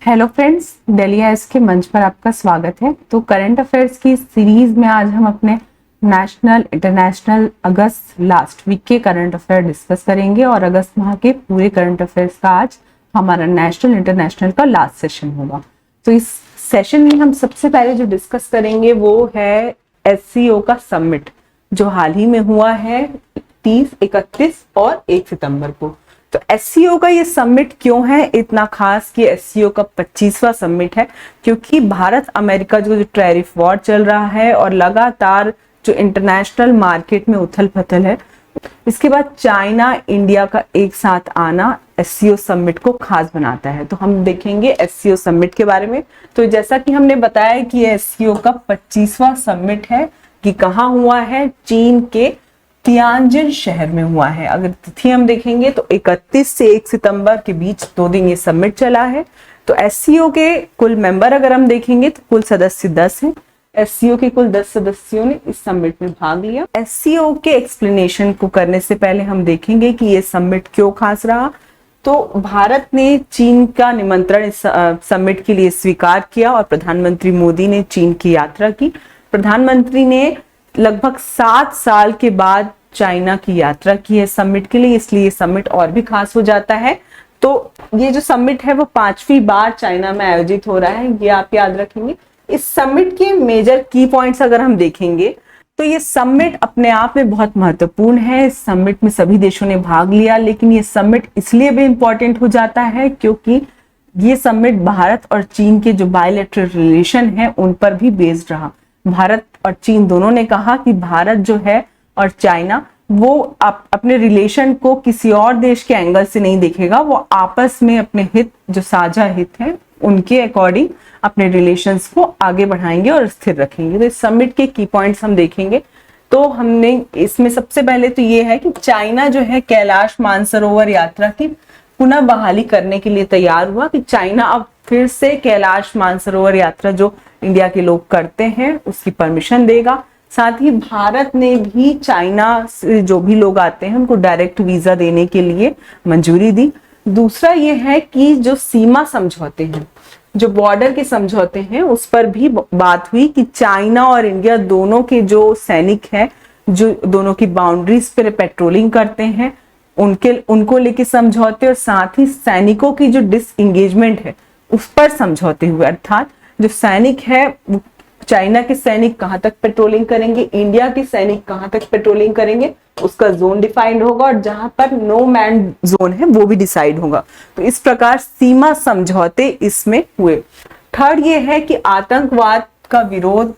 Hello friends, Delhi eyes के मंच पर आपका स्वागत है। तो करंट अफेयर्स की सीरीज में आज हम अपने नेशनल इंटरनेशनल अगस्त लास्ट वीक के करंट अफेयर डिस्कस करेंगे और अगस्त माह के पूरे करंट अफेयर्स का आज हमारा नेशनल इंटरनेशनल का लास्ट सेशन होगा। तो इस सेशन में हम सबसे पहले जो डिस्कस करेंगे वो है एससीओ का समिट जो हाल ही में हुआ है 30, 31 और 1 सितंबर को। तो एससीओ का ये समिट क्यों है इतना खास कि एससीओ का 25वां समिट है, क्योंकि भारत अमेरिका जो टैरिफ वॉर चल रहा है और लगातार जो इंटरनेशनल मार्केट में उथल पुथल है, इसके बाद चाइना इंडिया का एक साथ आना एससीओ समिट को खास बनाता है। तो हम देखेंगे एससीओ समिट के बारे में। तो जैसा कि हमने बताया कि एससीओ का 25वां समिट है कि कहाँ हुआ है, चीन के तियानजिन शहर में हुआ है। अगर तिथि हम देखेंगे तो 31 से 1 सितंबर के बीच 2 दिन ये समिट चला है। तो एससीओ के कुल मेंबर अगर हम देखेंगे तो कुल सदस्य 10 हैं। एससीओ के कुल 10 सदस्यों ने इस समिट में भाग लिया। एससीओ के एक्सप्लेनेशन को करने से पहले हम देखेंगे कि ये समिट क्यों खास रहा। तो भारत ने चीन का निमंत्रण इस समिट के लिए स्वीकार किया और प्रधानमंत्री मोदी ने चीन की यात्रा की। प्रधानमंत्री ने लगभग 7 साल के बाद चाइना की यात्रा की है समिट के लिए, इसलिए ये समिट और भी खास हो जाता है। तो ये जो समिट है वो 5वीं बार चाइना में आयोजित हो रहा है, ये आप याद रखेंगे। इस समिट के मेजर की पॉइंट्स अगर हम देखेंगे तो ये समिट अपने आप में बहुत महत्वपूर्ण है। इस समिट में सभी देशों ने भाग लिया, लेकिन ये समिट इसलिए भी इंपॉर्टेंट हो जाता है क्योंकि ये समिट भारत और चीन के जो बायलैटरल रिलेशन है उन पर भी बेस्ड रहा। भारत और चीन दोनों ने कहा कि भारत जो है और चाइना वो अपने रिलेशन को किसी और देश के एंगल से नहीं देखेगा, वो आपस में अपने हित जो साझा हित है उनके अकॉर्डिंग अपने रिलेशंस को आगे बढ़ाएंगे और स्थिर रखेंगे। तो इस समिट के की पॉइंट्स हम देखेंगे। तो हमने इसमें सबसे पहले तो ये है कि चाइना जो है कैलाश मानसरोवर यात्रा की पुनः बहाली करने के लिए तैयार हुआ कि चाइना अब फिर से कैलाश मानसरोवर यात्रा जो इंडिया के लोग करते हैं उसकी परमिशन देगा। साथ ही भारत ने भी चाइना से जो भी लोग आते हैं उनको डायरेक्ट वीजा देने के लिए मंजूरी दी। दूसरा ये है कि जो सीमा समझौते हैं, जो बॉर्डर के समझौते हैं, उस पर भी बात हुई कि चाइना और इंडिया दोनों के जो सैनिक हैं जो दोनों की बाउंड्रीज पर पेट्रोलिंग करते हैं उनको लेके समझौते, और साथ ही सैनिकों की जो डिसएंगेजमेंट है उस पर समझौते हुए। अर्थात जो सैनिक है वो चाइना के सैनिक कहां तक पेट्रोलिंग करेंगे, इंडिया के सैनिक कहां तक पेट्रोलिंग करेंगे, उसका जोन डिफाइंड होगा और जहां पर नो मैन जोन है वो भी डिसाइड होगा। तो इस प्रकार सीमा समझौते इसमें हुए। थर्ड ये है कि आतंकवाद का विरोध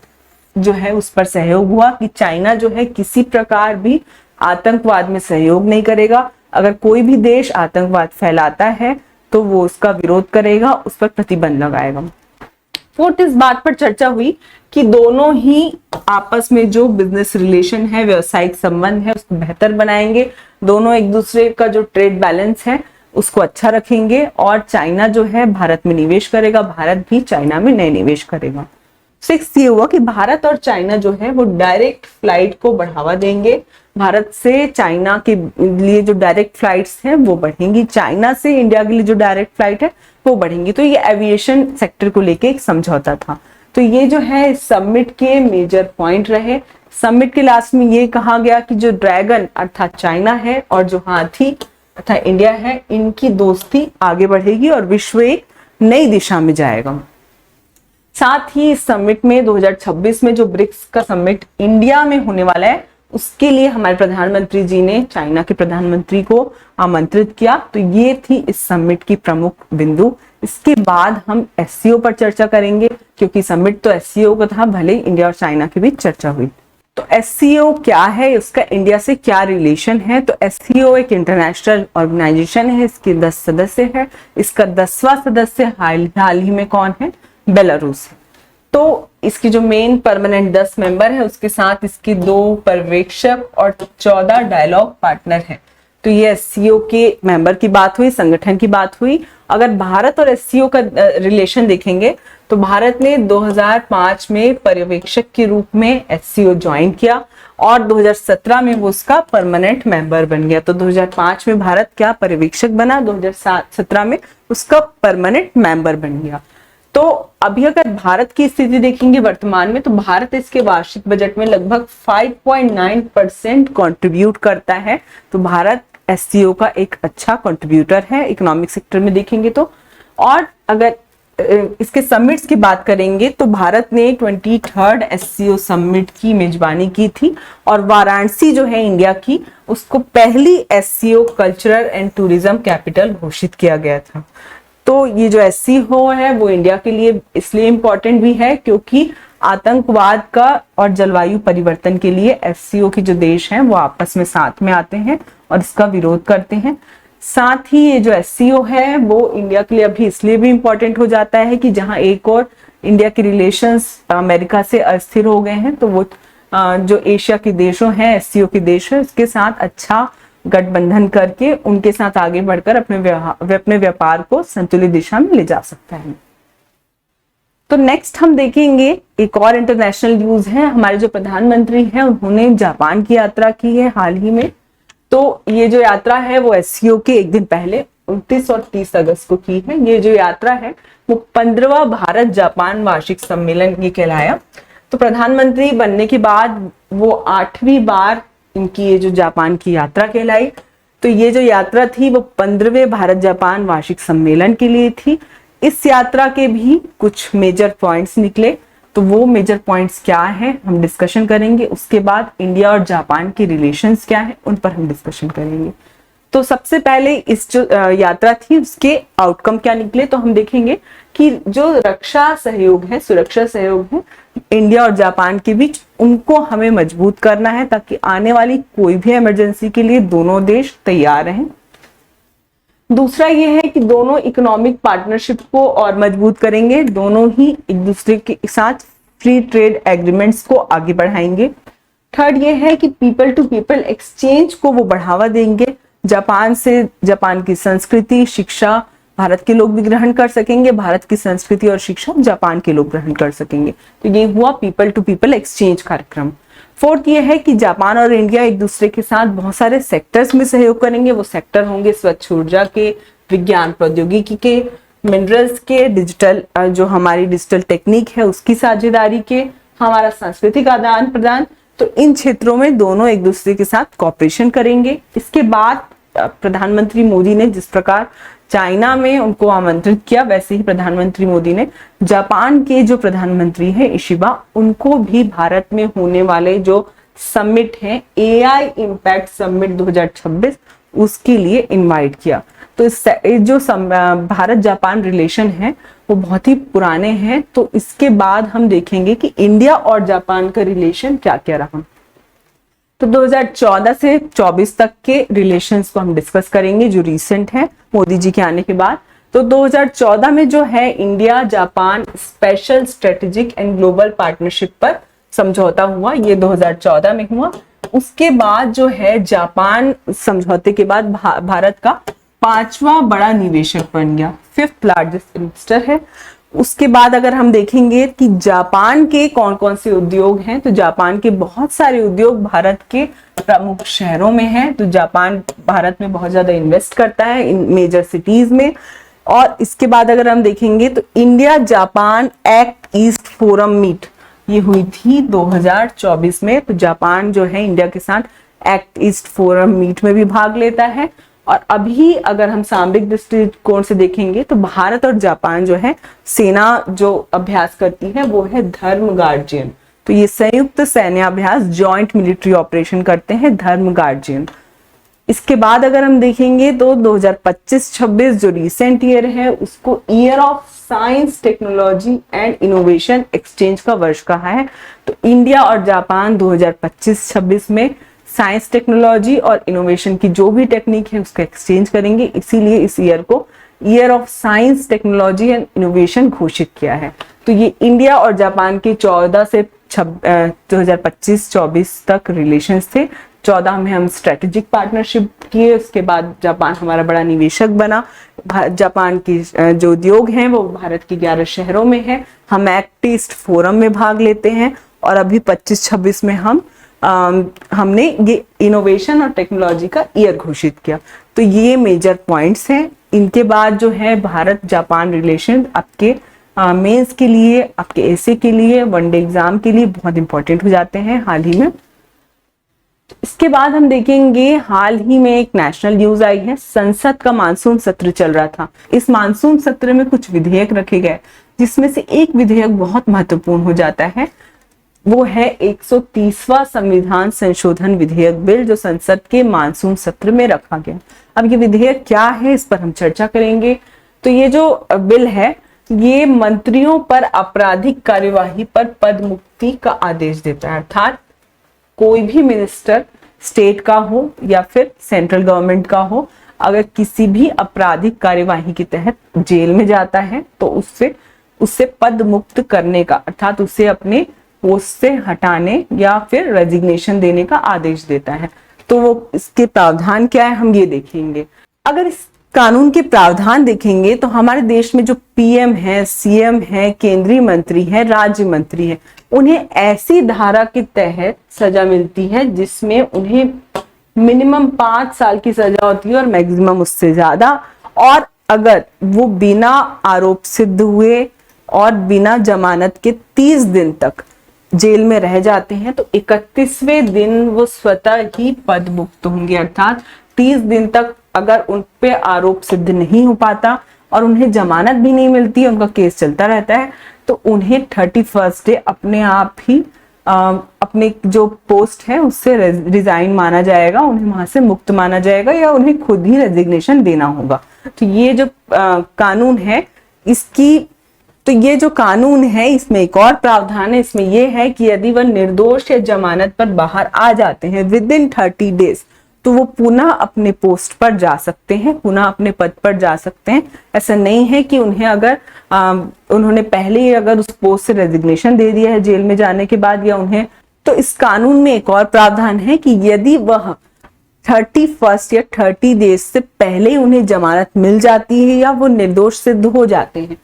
जो है उस पर सहयोग हुआ कि चाइना जो है किसी प्रकार भी आतंकवाद में सहयोग नहीं करेगा। अगर कोई भी देश आतंकवाद फैलाता है तो वो उसका विरोध करेगा, उस पर प्रतिबंध लगाएगा। फोर्थ, इस बात पर चर्चा हुई कि दोनों ही आपस में जो बिजनेस रिलेशन है, व्यवसायिक संबंध है, उसको बेहतर बनाएंगे। दोनों एक दूसरे का जो ट्रेड बैलेंस है उसको अच्छा रखेंगे और चाइना जो है भारत में निवेश करेगा, भारत भी चाइना में नए निवेश करेगा। 6 ये हुआ कि भारत और चाइना जो है वो डायरेक्ट फ्लाइट को बढ़ावा देंगे। भारत से चाइना के लिए जो डायरेक्ट फ्लाइट्स हैं वो बढ़ेंगी, चाइना से इंडिया के लिए जो डायरेक्ट फ्लाइट है वो बढ़ेंगी। तो ये एविएशन सेक्टर को लेके एक समझौता था। तो ये जो है समिट के मेजर पॉइंट रहे। समिट के लास्ट में ये कहा गया कि जो ड्रैगन अर्थात चाइना है और जो हाथी अर्थात इंडिया है, इनकी दोस्ती आगे बढ़ेगी और विश्व एक नई दिशा में जाएगा। साथ ही इस समिट में 2026 में जो ब्रिक्स का समिट इंडिया में होने वाला है उसके लिए हमारे प्रधानमंत्री जी ने चाइना के प्रधानमंत्री को आमंत्रित किया। तो ये थी इस समिट की प्रमुख बिंदु। इसके बाद हम एससीओ पर चर्चा करेंगे क्योंकि समिट तो एससीओ का था, भले इंडिया और चाइना के बीच चर्चा हुई। तो एससीओ क्या है, उसका इंडिया से क्या रिलेशन है। तो एससीओ एक इंटरनेशनल ऑर्गेनाइजेशन है, इसके 10 सदस्य है। इसका 10वां सदस्य हाल ही में कौन है, बेलारूस है। तो इसकी जो मेन परमानेंट 10 मेंबर है उसके साथ इसकी 2 पर्यवेक्षक और 14 डायलॉग पार्टनर है। तो ये एससीओ के मेंबर की बात हुई, संगठन की बात हुई। अगर भारत और एससीओ का रिलेशन देखेंगे तो भारत ने 2005 में पर्यवेक्षक के रूप में एससीओ ज्वाइन किया और 2017 में वो उसका परमानेंट मेंबर बन गया। तो 2005 में भारत क्या पर्यवेक्षक बना, 2017 में उसका परमानेंट मेंबर बन गया। तो अभी अगर भारत की स्थिति देखेंगे वर्तमान में, तो भारत इसके वार्षिक बजट में लगभग 5.9% कंट्रीब्यूट करता है। तो भारत एससीओ का एक अच्छा कंट्रीब्यूटर है इकोनॉमिक सेक्टर में देखेंगे तो। और अगर इसके समिट्स की बात करेंगे तो भारत ने 23rd एससीओ समिट की मेजबानी की थी और वाराणसी जो है इंडिया की, उसको पहली SCO cultural and tourism capital घोषित किया गया था। तो ये जो एससीओ है वो इंडिया के लिए इसलिए इम्पोर्टेंट भी है क्योंकि आतंकवाद का और जलवायु परिवर्तन के लिए एससीओ के जो देश हैं वो आपस में साथ में आते हैं और इसका विरोध करते हैं। साथ ही ये जो एससीओ है वो इंडिया के लिए अभी इसलिए भी इम्पोर्टेंट हो जाता है कि जहां एक और इंडिया के रिलेशंस अमेरिका से अस्थिर हो गए हैं, तो वो जो एशिया के देशों हैं, एससीओ के देश है, उसके साथ अच्छा गठबंधन करके उनके साथ आगे बढ़कर अपने व्यापार को संतुलित दिशा में ले जा सकता है। तो नेक्स्ट हम देखेंगे एक और इंटरनेशनल न्यूज है। हमारे जो प्रधानमंत्री हैं उन्होंने जापान की यात्रा की है हाल ही में। तो ये जो यात्रा है वो एससीओ के एक दिन पहले 29 और 30 अगस्त को की है। ये जो यात्रा है वो 15वां भारत जापान वार्षिक सम्मेलन ये कहलाया। तो प्रधानमंत्री बनने के बाद वो 8वीं बार इनकी ये जो जापान की यात्रा कहलाई। तो ये जो यात्रा थी वो 15वें भारत जापान वार्षिक सम्मेलन के लिए थी। इस यात्रा के भी कुछ मेजर पॉइंट्स निकले, तो वो मेजर पॉइंट्स क्या हैं हम डिस्कशन करेंगे। उसके बाद इंडिया और जापान के रिलेशंस क्या है उन पर हम डिस्कशन करेंगे। तो सबसे पहले इस जो यात्रा थी उसके आउटकम क्या निकले, तो हम देखेंगे कि जो रक्षा सहयोग है, सुरक्षा सहयोग है इंडिया और जापान के बीच, उनको हमें मजबूत करना है ताकि आने वाली कोई भी इमरजेंसी के लिए दोनों देश तैयार रहें। दूसरा ये है कि दोनों इकोनॉमिक पार्टनरशिप को और मजबूत करेंगे, दोनों ही एक दूसरे के साथ फ्री ट्रेड एग्रीमेंट्स को आगे बढ़ाएंगे। थर्ड ये है कि पीपल टू पीपल एक्सचेंज को वो बढ़ावा देंगे। जापान से जापान की संस्कृति, शिक्षा भारत के लोग भी ग्रहण कर सकेंगे, भारत की संस्कृति और शिक्षा जापान के लोग ग्रहण कर सकेंगे। तो ये हुआ पीपल टू पीपल एक्सचेंज कार्यक्रम। फोर्थ ये है कि जापान और इंडिया एक दूसरे के साथ बहुत सारे सेक्टर्स में सहयोग करेंगे। वो सेक्टर होंगे स्वच्छ ऊर्जा के, विज्ञान प्रौद्योगिकी के, मिनरल्स के, डिजिटल जो हमारी डिजिटल टेक्निक है उसकी साझेदारी के, हमारा सांस्कृतिक आदान प्रदान। तो इन क्षेत्रों में दोनों एक दूसरे के साथ कॉपरेशन करेंगे। इसके बाद प्रधानमंत्री मोदी ने जिस प्रकार चाइना में उनको आमंत्रित किया, वैसे ही प्रधानमंत्री मोदी ने जापान के जो प्रधानमंत्री हैं इशिबा, उनको भी भारत में होने वाले जो समिट है एआई इम्पैक्ट समिट 2026 उसके लिए इनवाइट किया। तो इस जो भारत जापान रिलेशन है वो बहुत ही पुराने हैं। तो इसके बाद हम देखेंगे कि इंडिया और जापान का रिलेशन क्या क्या रहा। तो 2014 से 24 तक के रिलेशंस को हम डिस्कस करेंगे जो रीसेंट है मोदी जी के आने के बाद। तो 2014 में जो है India Japan special strategic and global partnership पर समझौता हुआ, ये 2014 में हुआ। उसके बाद जो है जापान समझौते के बाद भारत का 5वां बड़ा निवेशक बन गया, 5th लार्जेस्ट इन्वेस्टर है। उसके बाद अगर हम देखेंगे कि जापान के कौन कौन से उद्योग हैं, तो जापान के बहुत सारे उद्योग भारत के प्रमुख शहरों में हैं। तो जापान भारत में बहुत ज्यादा इन्वेस्ट करता है इन मेजर सिटीज में। और इसके बाद अगर हम देखेंगे तो India Japan Act East forum meet ये हुई थी 2024 में। तो जापान जो है इंडिया के साथ एक्ट ईस्ट फोरम मीट में भी भाग लेता है। और अभी अगर हम सामरिक दृष्टिकोण से देखेंगे तो भारत और जापान जो है सेना जो अभ्यास करती है वो है धर्म गार्जियन। तो ये संयुक्त सैन्य अभ्यास जॉइंट मिलिट्री ऑपरेशन करते हैं धर्म गार्जियन। इसके बाद अगर हम देखेंगे तो 2025-26 जो रिसेंट ईयर है उसको year of science technology and innovation exchange का वर्ष कहा है। तो इंडिया और जापान 2025-26 में साइंस टेक्नोलॉजी और इनोवेशन की जो भी टेक्निक है उसका एक्सचेंज करेंगे, इसीलिए इस ईयर को year of science technology and innovation घोषित किया है। तो ये इंडिया और जापान के 14 से 2025-24 तक रिलेशंस थे 2014 में हम स्ट्रेटेजिक पार्टनरशिप किए, उसके बाद जापान हमारा बड़ा निवेशक बना। जापान की जो उद्योग हैं वो भारत के 11 शहरों में है। हम एक्ट ईस्ट फोरम में भाग लेते हैं और अभी 25-26 में हमने ये इनोवेशन और टेक्नोलॉजी का ईयर घोषित किया। तो ये मेजर पॉइंट्स हैं। इनके बाद जो है भारत जापान रिलेशन आपके मेंस के लिए, आपके एसे के लिए, वनडे एग्जाम के लिए बहुत इंपॉर्टेंट हो जाते हैं हाल ही में। इसके बाद हम देखेंगे हाल ही में एक नेशनल न्यूज आई है, संसद का मानसून सत्र चल रहा था। इस मानसून सत्र में कुछ विधेयक रखे गए, जिसमें से एक विधेयक बहुत महत्वपूर्ण हो जाता है। वो है 130वां संविधान संशोधन विधेयक बिल, जो संसद के मानसून सत्र में रखा गया। अब ये विधेयक क्या है, इस पर हम चर्चा करेंगे। तो ये जो बिल है ये मंत्रियों पर आपराधिक कार्यवाही पर पद मुक्ति का आदेश देता है। अर्थात कोई भी मिनिस्टर स्टेट का हो या फिर सेंट्रल गवर्नमेंट का हो, अगर किसी भी आपराधिक कार्यवाही के तहत जेल में जाता है तो उससे पद मुक्त करने का, अर्थात उसे अपने पोस्ट से हटाने या फिर रेजिग्नेशन देने का आदेश देता है। तो वो इसके प्रावधान क्या है हम ये देखेंगे। अगर इस कानून के प्रावधान देखेंगे तो हमारे देश में जो पीएम है, सीएम है, केंद्रीय मंत्री है, राज्य मंत्री है, उन्हें ऐसी धारा के तहत सजा मिलती है जिसमें उन्हें मिनिमम 5 साल की सजा होती है और मैक्सिमम उससे ज्यादा। और अगर वो बिना आरोप सिद्ध हुए और बिना जमानत के 30 दिन तक जेल में रह जाते हैं तो 31वें दिन वो स्वतः ही पद मुक्त होंगे। अर्थात 30 दिन तक अगर उन पे आरोप सिद्ध नहीं हो पाता और उन्हें जमानत भी नहीं मिलती, उनका केस चलता रहता है, तो उन्हें 31st डे अपने आप ही अपने जो पोस्ट है उससे रिजाइन माना जाएगा, उन्हें वहां से मुक्त माना जाएगा या उन्हें खुद ही रेजिग्नेशन देना होगा। तो ये जो कानून है ये जो कानून है इसमें एक और प्रावधान है। इसमें यह है कि यदि वह निर्दोष या जमानत पर बाहर आ जाते हैं विद इन 30 डेज तो वो पुनः अपने पोस्ट पर जा सकते हैं, पुनः अपने पद पर जा सकते हैं। ऐसा नहीं है कि उन्हें अगर उन्होंने पहले ही अगर उस पोस्ट से रेजिग्नेशन दे दिया है जेल में जाने के बाद या उन्हें, तो इस कानून में एक और प्रावधान है कि यदि वह 31 या 30 डेज से पहले उन्हें जमानत मिल जाती है या वो निर्दोष सिद्ध हो जाते हैं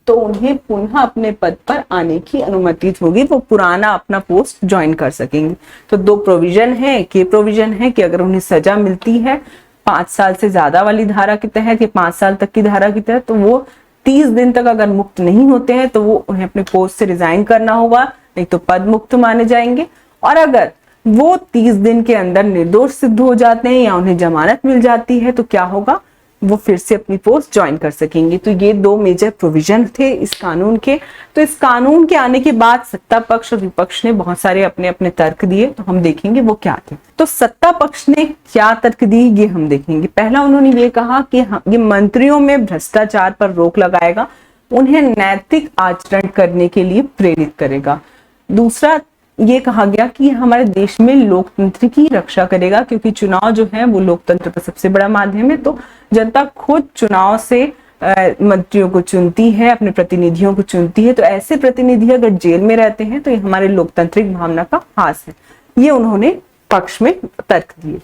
तो उन्हें पुनः अपने पद पर आने की अनुमति होगी, वो पुराना अपना पोस्ट ज्वाइन कर सकेंगे। तो 2 प्रोविजन है। एक प्रोविजन है कि अगर उन्हें सजा मिलती है 5 साल से ज्यादा वाली धारा के तहत या 5 साल तक की धारा के तहत, तो वो 30 दिन तक अगर मुक्त नहीं होते हैं तो वो उन्हें अपने पोस्ट से रिजाइन करना होगा, नहीं तो पद मुक्त माने जाएंगे। और अगर वो 30 दिन के अंदर निर्दोष सिद्ध हो जाते हैं या उन्हें जमानत मिल जाती है तो क्या होगा, वो फिर से अपनी पोस्ट ज्वाइन कर सकेंगे। तो ये 2 मेजर प्रोविजन थे इस कानून के। तो इस कानून के आने के बाद सत्ता पक्ष और विपक्ष ने बहुत सारे अपने अपने तर्क दिए, तो हम देखेंगे वो क्या थे। तो सत्ता पक्ष ने क्या तर्क दी ये हम देखेंगे। पहला उन्होंने ये कहा कि ये मंत्रियों में भ्रष्टाचार पर रोक लगाएगा, उन्हें नैतिक आचरण करने के लिए प्रेरित करेगा। दूसरा ये कहा गया कि हमारे देश में लोकतंत्र की रक्षा करेगा, क्योंकि चुनाव जो है वो लोकतंत्र का सबसे बड़ा माध्यम है। तो जनता खुद चुनाव से मंत्रियों को चुनती है, अपने प्रतिनिधियों को चुनती है। तो ऐसे प्रतिनिधि अगर जेल में रहते हैं तो ये हमारे लोकतांत्रिक भावना का हास है। ये उन्होंने पक्ष में तर्क दिए।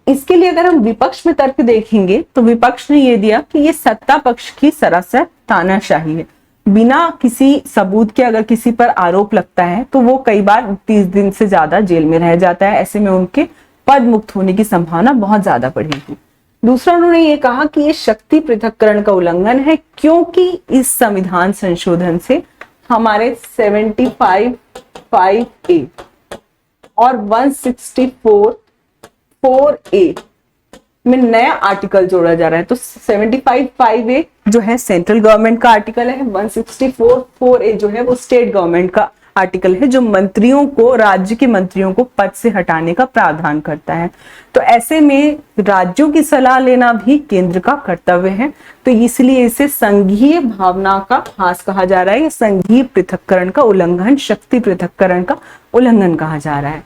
इसके लिए अगर हम विपक्ष में तर्क देखेंगे तो विपक्ष ने ये दिया कि ये सत्ता पक्ष की सरासर तानाशाही है। बिना किसी सबूत के अगर किसी पर आरोप लगता है तो वो कई बार 30 दिन से ज्यादा जेल में रह जाता है। ऐसे में उनके पद मुक्त होने की संभावना बहुत ज्यादा बढ़ेगी। दूसरा उन्होंने ये कहा कि ये शक्ति पृथक्करण का उल्लंघन है, क्योंकि इस संविधान संशोधन से हमारे 75(5)(a) और 164(4)(a) में नया आर्टिकल जोड़ा जा रहा है। तो 75(5)(a) जो है सेंट्रल गवर्नमेंट का आर्टिकल है, 164(4)(a) जो है वो स्टेट गवर्नमेंट का आर्टिकल है, जो मंत्रियों को, राज्य के मंत्रियों को पद से हटाने का प्रावधान करता है। तो ऐसे में राज्यों की सलाह लेना भी केंद्र का कर्तव्य है। तो इसलिए इसे संघीय भावना का हास कहा जा रहा है, संघीय पृथक्करण का उल्लंघन, शक्ति पृथक्करण का उल्लंघन कहा जा रहा है।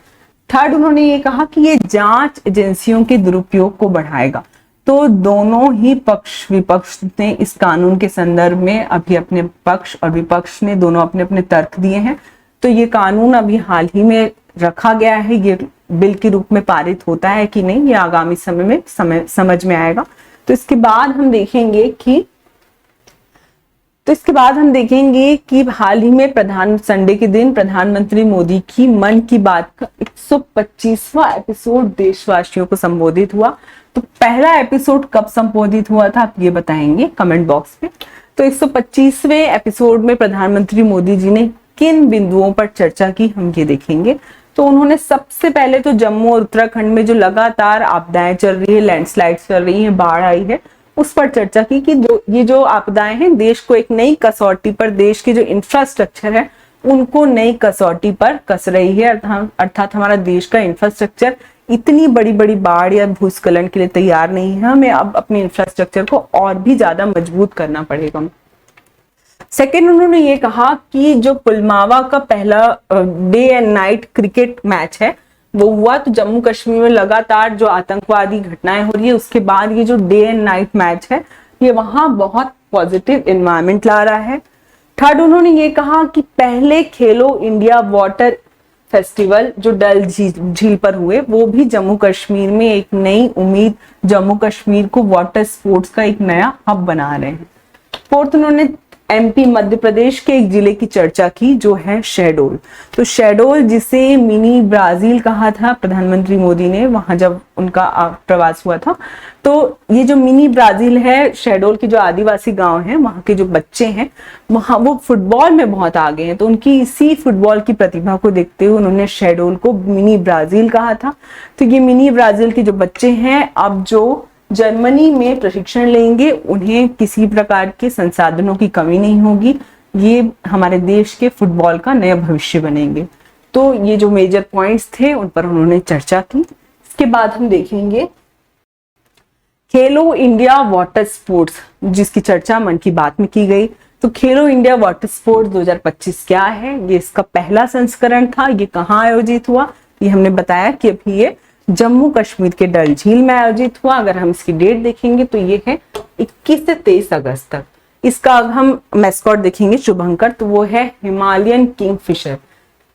थर्ड उन्होंने ये कहा कि ये जांच एजेंसियों के दुरुपयोग को बढ़ाएगा। तो दोनों ही पक्ष, विपक्ष ने इस कानून के संदर्भ में अभी अपने पक्ष और विपक्ष ने दोनों अपने अपने तर्क दिए हैं। तो ये कानून अभी हाल ही में रखा गया है, ये बिल के रूप में पारित होता है कि नहीं, ये आगामी समय में समझ में आएगा। तो इसके बाद हम देखेंगे कि हाल ही में संडे के दिन प्रधानमंत्री मोदी की मन की बात का 125वां एपिसोड देशवासियों को संबोधित हुआ। तो पहला एपिसोड कब संबोधित हुआ था, आप ये बताएंगे कमेंट बॉक्स में। तो 125वें एपिसोड में प्रधानमंत्री मोदी जी ने किन बिंदुओं पर चर्चा की, हम ये देखेंगे। तो उन्होंने सबसे पहले तो जम्मू और उत्तराखंड में जो लगातार आपदाएं चल रही है, लैंडस्लाइड्स चल रही है, बाढ़ आई है, उस पर चर्चा की कि ये जो आपदाएं हैं देश को एक नई कसौटी पर, देश के जो इंफ्रास्ट्रक्चर है उनको नई कसौटी पर कस रही है। अर्थात हमारा देश का इंफ्रास्ट्रक्चर इतनी बड़ी बड़ी बाढ़ या भूस्खलन के लिए तैयार नहीं है, हमें अब अपने इंफ्रास्ट्रक्चर को और भी ज्यादा मजबूत करना पड़ेगा। सेकेंड, उन्होंने ये कहा कि जो पुलवामा का पहला day and night cricket match है वो हुआ, तो जम्मू कश्मीर में लगातार जो आतंकवादी घटनाएं हो रही है उसके बाद ये जो डे एंड नाइट मैच है ये वहां बहुत पॉजिटिव एनवायरनमेंट ला रहा है। थर्ड, उन्होंने ये कहा कि पहले खेलो इंडिया वाटर फेस्टिवल जो डल झील पर हुए वो भी जम्मू कश्मीर में एक नई उम्मीद, जम्मू कश्मीर को वाटर स्पोर्ट्स का एक नया हब बना रहे हैं। फोर्थ, उन्होंने एमपी मध्य प्रदेश के एक जिले की चर्चा की जो है शहडोल। तो शहडोल जिसे मिनी ब्राजील कहा था प्रधानमंत्री मोदी ने वहां जब उनका प्रवास हुआ था, तो ये जो मिनी ब्राजील है, शहडोल के जो आदिवासी गांव हैं वहां के जो बच्चे हैं वहां वो फुटबॉल में बहुत आगे हैं। तो उनकी इसी फुटबॉल की प्रतिभा को देखते हुए उन्होंने शहडोल को मिनी ब्राजील कहा था। तो ये मिनी ब्राजील के जो बच्चे हैं अब जो जर्मनी में प्रशिक्षण लेंगे, उन्हें किसी प्रकार के संसाधनों की कमी नहीं होगी, ये हमारे देश के फुटबॉल का नया भविष्य बनेंगे। तो ये जो मेजर पॉइंट्स थे उन पर उन्होंने चर्चा की। इसके बाद हम देखेंगे खेलो इंडिया वाटर स्पोर्ट्स, जिसकी चर्चा मन की बात में की गई। तो खेलो इंडिया वाटर स्पोर्ट्स 2025 क्या है, ये इसका पहला संस्करण था। ये कहाँ आयोजित हुआ, ये हमने बताया कि अभी ये जम्मू कश्मीर के डल झील में आयोजित हुआ। अगर हम इसकी डेट देखेंगे तो ये है 21 से 23 अगस्त तक। इसका हम मैस्कॉट देखेंगे शुभंकर, तो वो है हिमालयन किंगफिशर।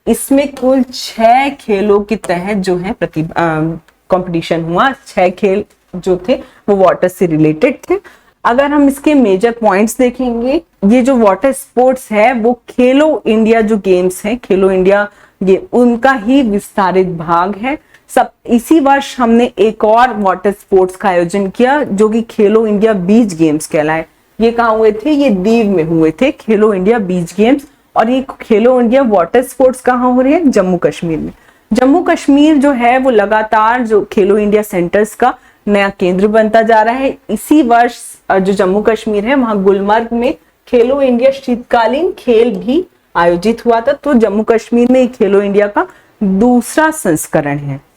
इसमें कुल 6 खेलों के तहत जो है कंपटीशन हुआ। 6 खेल जो थे वो वाटर से रिलेटेड थे। अगर हम इसके मेजर पॉइंट्स देखेंगे, ये जो वाटर स्पोर्ट्स है वो खेलो इंडिया जो गेम्स है, खेलो इंडिया ये उनका ही विस्तारित भाग है। सब इसी वर्ष हमने एक और वाटर स्पोर्ट्स का आयोजन किया जो कि खेलो इंडिया बीच गेम्स कहलाए। ये कहाँ हुए थे, ये दीव में हुए थे खेलो इंडिया बीच गेम्स। और ये खेलो इंडिया वाटर स्पोर्ट्स कहाँ हो रही है, जम्मू कश्मीर में। जम्मू कश्मीर जो है वो लगातार जो खेलो इंडिया सेंटर्स का नया केंद्र बनता जा रहा है। इसी वर्ष जो जम्मू कश्मीर है वहां गुलमर्ग में खेलो इंडिया शीतकालीन खेल भी आयोजित हुआ था। तो जम्मू कश्मीर में खेलो इंडिया का दूसरा संस्करण है।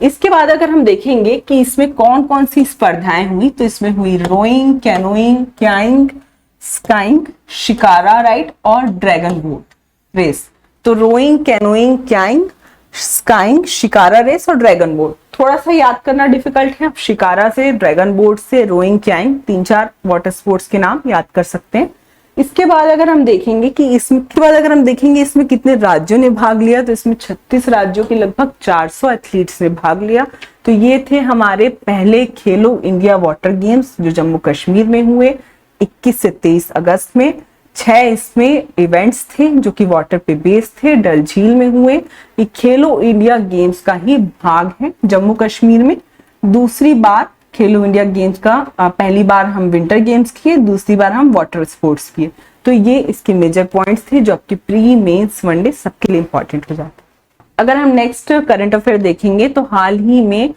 इसके बाद अगर हम देखेंगे कि इसमें कौन कौन सी स्पर्धाएं हुई, तो इसमें हुई rowing, canoeing, kayaking, skiing, shikara ride और ड्रैगन बोट रेस। तो rowing, canoeing, kayaking, skiing, shikara race और ड्रैगन बोट। थोड़ा सा याद करना डिफिकल्ट है, आप शिकारा से, ड्रैगन बोट से, रोइंग, क्याइंग 3-4 वाटर स्पोर्ट्स के नाम याद कर सकते हैं। इसके बाद अगर हम देखेंगे कि इसमें कितने राज्यों ने भाग लिया, तो इसमें 36 राज्यों के लगभग 400 एथलीट्स ने भाग लिया। तो ये थे हमारे पहले खेलो इंडिया वाटर गेम्स जो जम्मू कश्मीर में हुए 21 से 23 अगस्त में। 6 इसमें इवेंट्स थे जो कि वाटर पे बेस्ड थे, डल झील में हुए। ये खेलो इंडिया गेम्स का ही भाग है जम्मू कश्मीर में। दूसरी बार खेलो इंडिया गेम्स का पहली बार हम विंटर गेम्स किए, दूसरी बार हम वाटर स्पोर्ट्स किए। तो ये इसके मेजर पॉइंट्स थे जो आपके प्री मेंस वनडे सबके लिए इंपॉर्टेंट हो जाते। अगर हम नेक्स्ट करंट अफेयर देखेंगे तो हाल ही में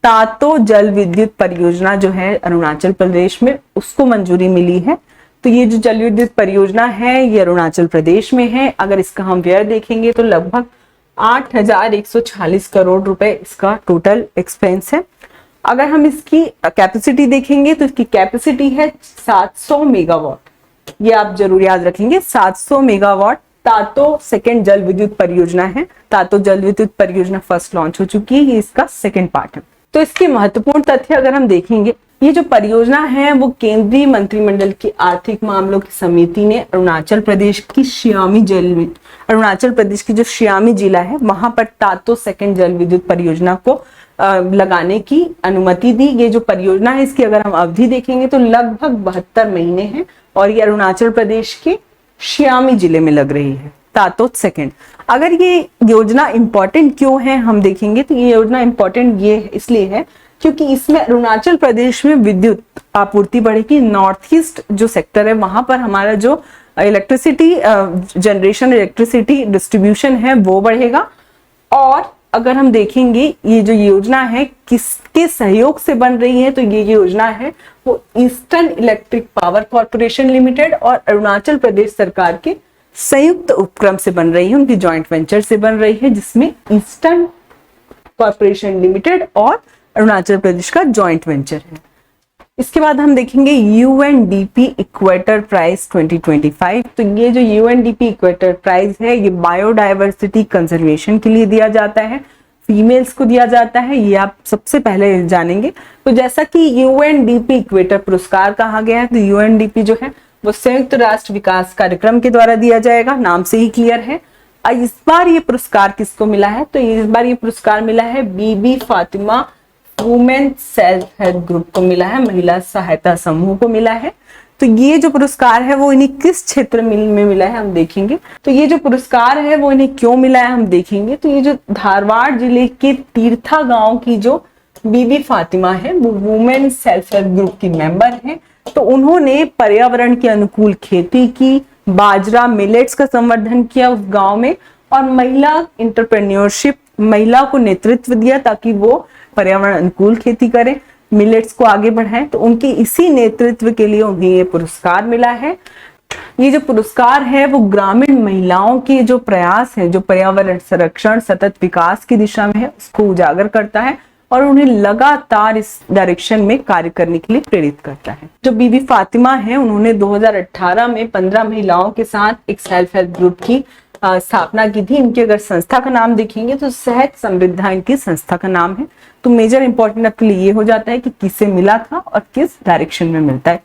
तातो जल विद्युत परियोजना जो है अरुणाचल प्रदेश में, उसको मंजूरी मिली है। तो ये जो जल विद्युत परियोजना है ये अरुणाचल प्रदेश में है। अगर इसका हम व्यय देखेंगे तो लगभग 8,146 करोड़ रुपए इसका टोटल एक्सपेंस है। अगर हम इसकी कैपेसिटी देखेंगे तो इसकी कैपेसिटी है 700 मेगावाट। ये आप जरूर याद रखेंगे, 700 मेगावाट। तातो सेकेंड जल विद्युत परियोजना है। तातो जल विद्युत परियोजना फर्स्ट लॉन्च हो चुकी है, ये इसका सेकेंड पार्ट है। तो इसके महत्वपूर्ण तथ्य अगर हम देखेंगे ये जो परियोजना है वो केंद्रीय मंत्रिमंडल की आर्थिक मामलों की समिति ने अरुणाचल प्रदेश की जो श्यामी जिला है वहां पर तातो सेकंड जल विद्युत परियोजना को लगाने की अनुमति दी। ये जो परियोजना है इसकी अगर हम अवधि देखेंगे तो लगभग 72 महीने हैं और ये अरुणाचल प्रदेश के श्यामी जिले में लग रही है, तातोत सेकंड। अगर ये योजना इंपॉर्टेंट क्यों है हम देखेंगे तो ये योजना इंपॉर्टेंट ये इसलिए है क्योंकि इसमें अरुणाचल प्रदेश में विद्युत आपूर्ति बढ़ेगी। नॉर्थ ईस्ट जो सेक्टर है वहां पर हमारा जो इलेक्ट्रिसिटी जनरेशन, इलेक्ट्रिसिटी डिस्ट्रीब्यूशन है वो बढ़ेगा। और अगर हम देखेंगे ये जो योजना है किसके सहयोग से बन रही है तो ये योजना है वो eastern electric power corporation limited और अरुणाचल प्रदेश सरकार के संयुक्त उपक्रम से बन रही है, उनकी जॉइंट वेंचर से बन रही है जिसमें ईस्टर्न कॉर्पोरेशन लिमिटेड और अरुणाचल प्रदेश का जॉइंट वेंचर है। इसके बाद हम देखेंगे यूएनडीपी इक्वेटर प्राइज 2025। तो ये जो यूएनडीपी इक्वेटर प्राइज है ये बायोडायवर्सिटी कंजर्वेशन के लिए दिया जाता है, फीमेल्स को दिया जाता है, ये आप सबसे पहले जानेंगे। तो जैसा कि यूएनडीपी इक्वेटर पुरस्कार कहा गया है तो यूएनडीपी जो है वो संयुक्त राष्ट्र विकास कार्यक्रम के द्वारा दिया जाएगा, नाम से ही क्लियर है। इस बार ये पुरस्कार किसको मिला है तो इस बार ये पुरस्कार मिला है Bibi Fatima women self help group को मिला है, महिला सहायता समूह को मिला है। तो ये जो पुरस्कार है वो इन्हें किस क्षेत्र में मिला है हम देखेंगे। तो ये जो पुरस्कार है वो इन्हें क्यों मिला है हम देखेंगे। तो ये जो धारवाड़ जिले के तीर्था गांव की जो बीबी फातिमा है वो वुमेन सेल्फ हेल्प ग्रुप की मेंबर है। तो उन्होंने पर्यावरण के अनुकूल खेती की, बाजरा मिलेट्स का संवर्धन किया उस गांव में और महिला इंटरप्रेन्योरशिप, महिला को नेतृत्व दिया ताकि वो पर्यावरण अनुकूल खेती करें, मिलेट्स को आगे बढ़ाएं। तो उनके इसी नेतृत्व के लिए उन्हें ये पुरस्कार मिला है। ये जो पुरस्कार है वो ग्रामीण महिलाओं के जो प्रयास है, जो पर्यावरण संरक्षण सतत विकास की दिशा में है उसको उजागर करता है और उन्हें लगातार इस डायरेक्शन में कार्य करने के लिए प्रेरित करता है। जो बीबी फातिमा है उन्होंने 2018 में 15 महिलाओं के साथ एक सेल्फ हेल्प ग्रुप की स्थापना की थी। इनके अगर संस्था का नाम देखेंगे तो सहज समृद्धा इनकी संस्था का नाम है। तो मेजर इंपॉर्टेंट आपके लिए ये हो जाता है कि किससे मिला था और किस डायरेक्शन में मिलता है।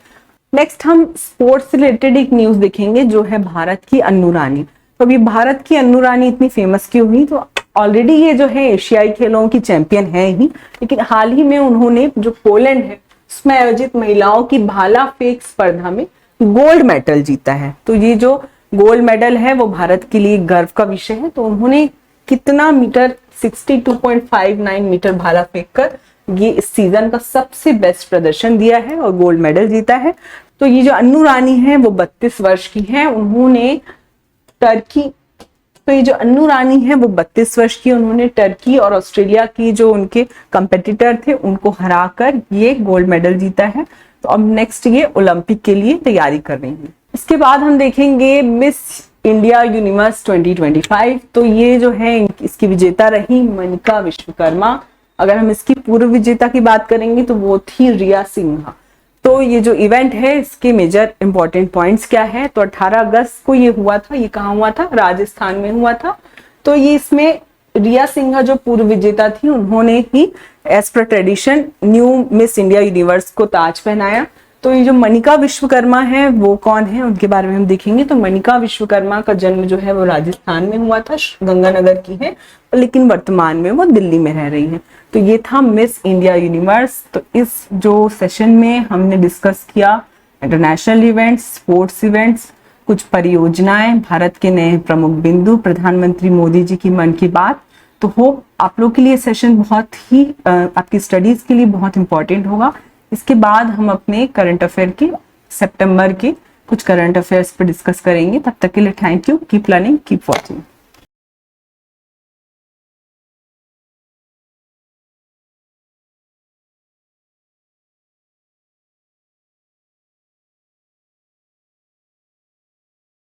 नेक्स्ट हम स्पोर्ट्स से रिलेटेड एक न्यूज देखेंगे जो है भारत की अन्नू रानी। तो अभी भारत की अन्नू रानी इतनी फेमस क्यों हुई तो ऑलरेडी ये जो है एशियाई खेलों की चैंपियन है ही, लेकिन हाल ही में उन्होंने जो पोलैंड है उसमें आयोजित महिलाओं की भाला फेंक स्पर्धा में गोल्ड मेडल जीता है। तो ये जो गोल्ड मेडल है वो भारत के लिए गर्व का विषय है। तो उन्होंने कितना मीटर 62.59 मीटर भाला फेंककर ये इस सीजन का सबसे बेस्ट प्रदर्शन दिया है और गोल्ड मेडल जीता है। तो ये जो अन्नू रानी है वो 32 वर्ष की है। उन्होंने टर्की और ऑस्ट्रेलिया की जो उनके कंपेटिटर थे उनको हराकर ये गोल्ड मेडल जीता है। तो अब नेक्स्ट ये ओलंपिक के लिए तैयारी कर रही है। इसके बाद हम देखेंगे मिस इंडिया यूनिवर्स 2025। तो ये जो है इसकी विजेता रही मनिका विश्वकर्मा। अगर हम इसकी पूर्व विजेता की बात करेंगे तो वो थी रिया सिन्हा। तो ये जो इवेंट है इसके मेजर इंपॉर्टेंट पॉइंट्स क्या है तो 18 अगस्त को ये हुआ था। ये कहाँ हुआ था? राजस्थान में हुआ था। तो ये इसमें रिया सिन्हा जो पूर्व विजेता थी उन्होंने ही as per tradition new miss India universe को ताज पहनाया। तो ये जो मनिका विश्वकर्मा है वो कौन है उनके बारे में हम देखेंगे। तो मनिका विश्वकर्मा का जन्म जो है वो राजस्थान में हुआ था, गंगानगर की है, लेकिन वर्तमान में वो दिल्ली में रह रही है। तो ये था मिस इंडिया यूनिवर्स। तो इस जो सेशन में हमने डिस्कस किया इंटरनेशनल इवेंट्स, स्पोर्ट्स इवेंट्स, कुछ परियोजनाएं, भारत के नए प्रमुख बिंदु, प्रधानमंत्री मोदी जी की मन की बात। तो होप आप लोग के लिए सेशन बहुत ही आपकी स्टडीज के लिए बहुत इंपॉर्टेंट होगा। इसके बाद हम अपने करंट अफेयर के सितंबर के कुछ करंट अफेयर्स पर डिस्कस करेंगे। तब तक के लिए thank you, keep learning, keep watching.